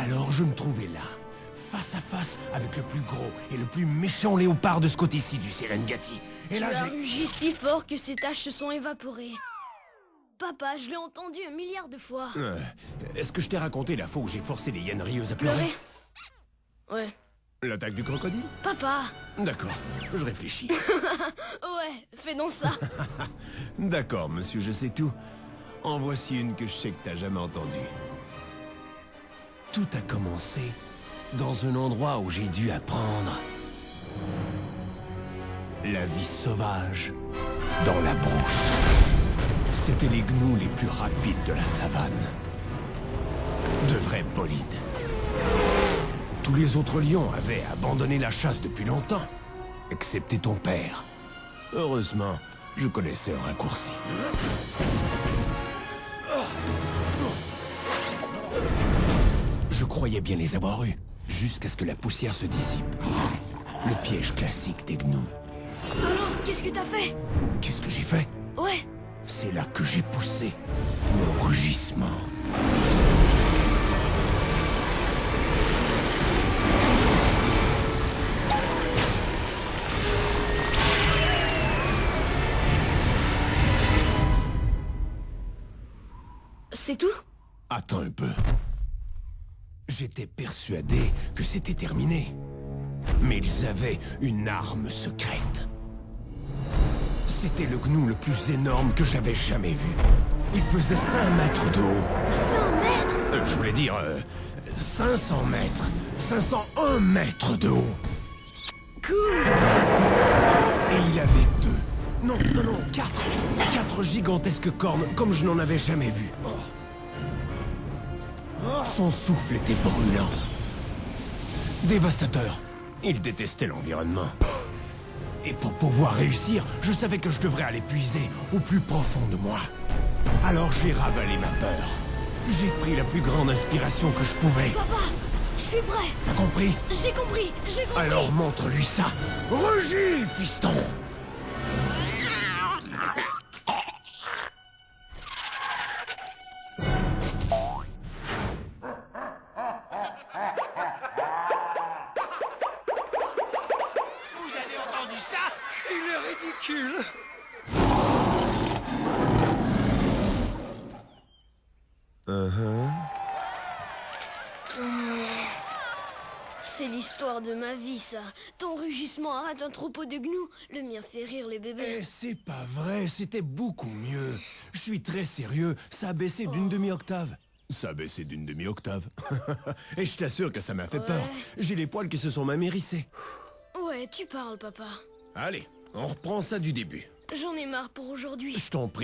Alors je me trouvais là, face à face avec le plus gros et le plus méchant léopard de ce côté-ci du Serengeti. Et là Tu as j'ai... rugi si fort que ses taches se sont évaporées. Papa, je l'ai entendu 1 milliard de fois. Est-ce que je t'ai raconté la fois où j'ai forcé les hyènes rieuses à pleurer? Pleurer? Ouais. L'attaque du crocodile? Papa! D'accord, je réfléchis. Ouais, fais donc ça. D'accord, monsieur, je sais tout. En voici une que je sais que t'as jamais entendue. Tout a commencé dans un endroit où j'ai dû apprendre la vie sauvage dans la brousse. C'étaient les gnous les plus rapides de la savane. De vrais bolides. Tous les autres lions avaient abandonné la chasse depuis longtemps, excepté ton père. Heureusement, je connaissais un raccourci. Je croyais bien les avoir eus, jusqu'à ce que la poussière se dissipe. Le piège classique des gnous. Alors, qu'est-ce que t'as fait? Qu'est-ce que j'ai fait? Ouais. C'est là que j'ai poussé mon rugissement. C'est tout? Attends un peu. J'étais persuadé que c'était terminé. Mais ils avaient une arme secrète. C'était le gnou le plus énorme que j'avais jamais vu. Il faisait 5 mètres de haut. 100 mètres? Je voulais dire 500 mètres. 501 mètres de haut. Cool! Et il avait 4 gigantesques cornes comme je n'en avais jamais vu. Son souffle était brûlant. Dévastateur. Il détestait l'environnement. Et pour pouvoir réussir, je savais que je devrais aller puiser au plus profond de moi. Alors j'ai ravalé ma peur. J'ai pris la plus grande inspiration que je pouvais. Papa, je suis prêt. T'as compris? J'ai compris, j'ai compris. Alors montre-lui ça. Rugis, fiston! Vous avez entendu ça? Il est ridicule. C'est l'histoire de ma vie, ça. Ton rugissement arrête un troupeau de gnous. Le mien fait rire les bébés. Eh, c'est pas vrai, c'était beaucoup mieux. Je suis très sérieux, ça a baissé d'une demi-octave. Ça a baissé d'une demi-octave. Et je t'assure que ça m'a fait peur. J'ai les poils qui se sont même hérissés. Ouais, tu parles, papa. Allez, on reprend ça du début. J'en ai marre pour aujourd'hui. Je t'en prie.